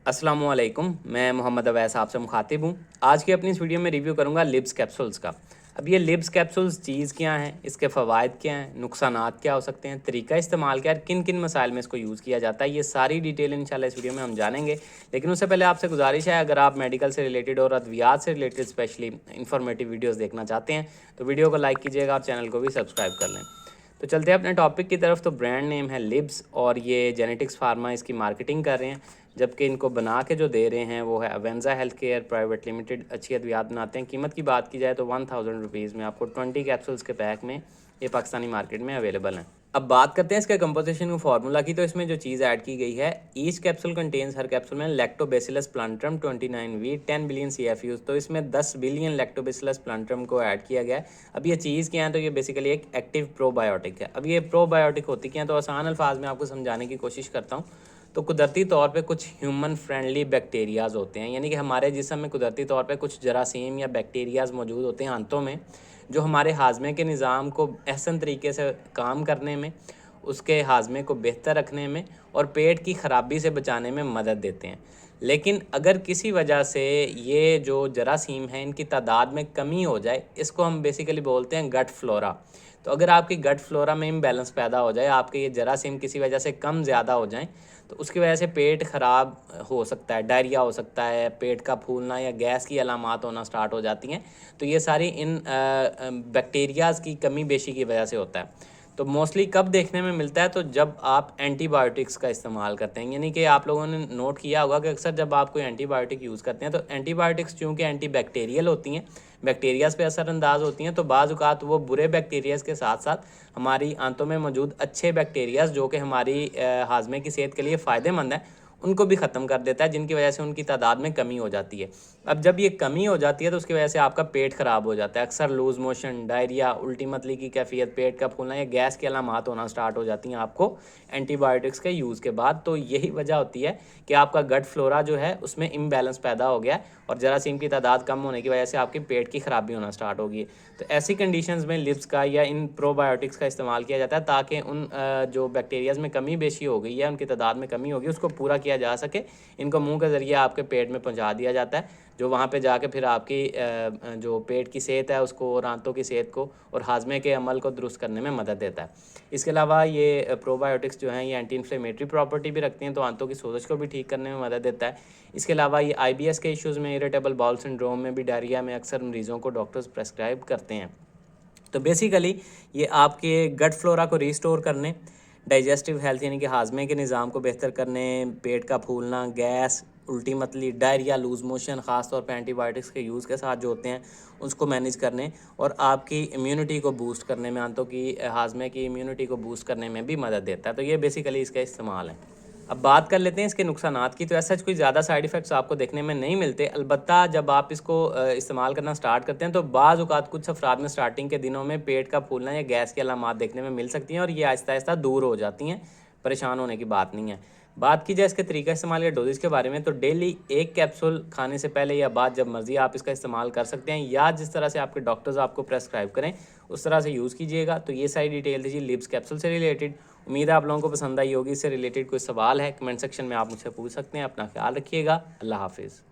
अस्सलामुअलैकुम, मैं मोहम्मद अवैस आपसे मुखातिब हूँ। आज की अपनी इस वीडियो में रिव्यू करूँगा लिब्स कैप्सूल्स का। अब ये लिब्स कैप्सूल्स चीज़ क्या हैं, इसके फ़वाइद क्या हैं, नुकसानात क्या हो सकते हैं, तरीका इस्तेमाल क्या है, किन किन मसाइल में इसको यूज़ किया जाता है, ये सारी डिटेल इंशाल्लाह इस वीडियो में हम जानेंगे। लेकिन उससे पहले आपसे गुजारिश है, अगर आप मेडिकल से रिलेटेड और अद्वियात से रिलेटेड स्पेशली इंफॉर्मेटिव वीडियोज़ देखना चाहते हैं तो वीडियो को लाइक कीजिएगा और चैनल को भी सब्सक्राइब कर लें। तो चलते हैं अपने टॉपिक की तरफ। तो ब्रांड नेम है लिब्स और ये जेनेटिक्स फार्मा इसकी मार्केटिंग कर रहे हैं, जबकि इनको बना के जो दे रहे हैं वो है अवेंजा हेल्थ केयर प्राइवेट लिमिटेड। अच्छी अद्वियात बनाते हैं। कीमत की बात की जाए तो 1000 रुपीज़ में आपको 20 कैप्सूल्स के पैक में ये पाकिस्तानी मार्केट में अवेलेबल हैं। अब बात करते हैं इसके कंपोजिशन फार्मूला की। तो इसमें जो चीज़ ऐड की गई है, ईच कैप्सूल कंटेन्स, हर कैप्सूल में लैक्टोबैसिलस प्लांटरम 29V 10 बिलियन CFUs। तो इसमें 10 बिलियन लैक्टोबैसिलस प्लांटरम को ऐड किया गया है। अब ये चीज़ क्या है, तो ये बेसिकली एक एक्टिव प्रोबायोटिक है। अब ये प्रोबायोटिक होती क्या है, तो आसान अल्फाज में आपको समझाने की कोशिश करता हूँ। तो कुदरती तौर पे कुछ ह्यूमन फ्रेंडली बैक्टीरियाज़ होते हैं, यानी कि हमारे जिस्म में कुदरती तौर पे कुछ जरासीम या बैक्टीरियाज़ मौजूद होते हैं आंतों में, जो हमारे हाजमे के निज़ाम को अहसन तरीके से काम करने में, उसके हाजमे को बेहतर रखने में और पेट की ख़राबी से बचाने में मदद देते हैं। लेकिन अगर किसी वजह से ये जो जरासीम हैं इनकी तादाद में कमी हो जाए, इसको हम बेसिकली बोलते हैं गट फ्लोरा। तो अगर आपकी गट फ्लोरा में इम्बैलेंस पैदा हो जाए, आपके ये जरासीम किसी वजह से कम ज़्यादा हो जाएं, तो उसकी वजह से पेट ख़राब हो सकता है, डायरिया हो सकता है, पेट का फूलना या गैस की अलामात होना स्टार्ट हो जाती हैं। तो ये सारी इन बैक्टीरियाज़ की कमी बेशी की वजह से होता है। तो मोस्टली कब देखने में मिलता है, तो जब आप एंटीबायोटिक्स का इस्तेमाल करते हैं। यानी कि आप लोगों ने नोट किया होगा कि अक्सर जब आप कोई एंटीबायोटिक यूज़ करते हैं, तो एंटीबायोटिक्स चूँकि एंटी बैक्टीरियल होती हैं, बैक्टीरियाज़ पे असरअंदाज होती हैं, तो बाज़ औक़ात वो बुरे बैक्टीरियाज़ के साथ साथ हमारी आंतों में मौजूद अच्छे बैक्टीरियाज़ जो कि हमारी हाजमे की सेहत के लिए फ़ायदेमंद हैं, उनको भी ख़त्म कर देता है, जिनकी वजह से उनकी तादाद में कमी हो जाती है। अब जब ये कमी हो जाती है तो उसकी वजह से आपका पेट ख़राब हो जाता है। अक्सर लूज़ मोशन, डायरिया, उल्टी मतली की कैफियत, पेट का फूलना या गैस की अलामात होना स्टार्ट हो जाती हैं आपको एंटीबायोटिक्स के यूज़ के बाद। तो यही वजह होती है कि आपका गट फ्लोरा जो है उसमें इम्बैलेंस पैदा हो गया है और जरासीम की तादाद कम होने की वजह से आपकी पेट की ख़राबी होना स्टार्ट होगी। तो ऐसी कंडीशंस में लिब्स का या इन प्रोबायोटिक्स का इस्तेमाल किया जाता है, ताकि उन जो बैक्टीरियाज़ में कमी बेशी हो गई है, उनकी तादाद में कमी होगी, उसको पूरा किया जा सके। इनको मुंह के ज़रिए आपके पेट में पहुंचा दिया जाता है, जो वहाँ पे जाके फिर आपकी जो पेट की सेहत है उसको और आंतों की सेहत को और हाजमे के अमल को दुरुस्त करने में मदद देता है। इसके अलावा ये प्रोबायोटिक्स जो हैं ये एंटी इन्फ्लेमेटरी प्रॉपर्टी भी रखती हैं, तो आंतों की सोजश को भी ठीक करने में मदद देता है। इसके अलावा ये IBS के इश्यूज़ में, इरिटेबल बाउल सिंड्रोम में भी, डायरिया में अक्सर मरीज़ों को डॉक्टर्स प्रेस्क्राइब करते हैं। तो बेसिकली ये आपके गट फ्लोरा को रिस्टोर करने, डाइजेस्टिव हेल्थ यानी कि हाजमे के निज़ाम को बेहतर करने, पेट का फूलना, गैस, उल्टी मतली, डायरिया, लूज़ मोशन, ख़ास तौर पे एंटीबायोटिक्स के यूज़ के साथ जो होते हैं उसको मैनेज करने और आपकी इम्यूनिटी को बूस्ट करने में, आंतों की हाजमे की इम्यूनिटी को बूस्ट करने में भी मदद देता है। तो ये बेसिकली इसका इस्तेमाल है। अब बात कर लेते हैं इसके नुकसानात की। तो ऐसा कोई ज़्यादा साइड इफ़ेक्ट्स आपको देखने में नहीं मिलते। अलबत्ता जब आप इसको इस्तेमाल करना स्टार्ट करते हैं तो बाज़ औक़ात कुछ अफराद में स्टार्टिंग के दिनों में पेट का फूलना या गैस की अलामात देखने में मिल सकती हैं और ये आहिस्ता आहिस्ता दूर हो जाती हैं। परेशान होने की बात नहीं है। बात की जाए इसके तरीका इस्तेमाल या डोजेज़ के बारे में, तो डेली 1 कैप्सूल खाने से पहले या बाद जब मर्ज़ी आप इसका इस्तेमाल कर सकते हैं, या जिस तरह से आपके डॉक्टर्स आपको प्रेस्क्राइब करें उस तरह से यूज़ कीजिएगा। तो ये सारी डिटेल थी जी लिब्स कैप्सूल से रिलेटेड। उम्मीद है आप लोगों को पसंद आई होगी। इससे रिलेटेड कोई सवाल है कमेंट सेक्शन में आप मुझसे पूछ सकते हैं। अपना ख्याल रखिएगा। अल्लाह हाफ़िज़।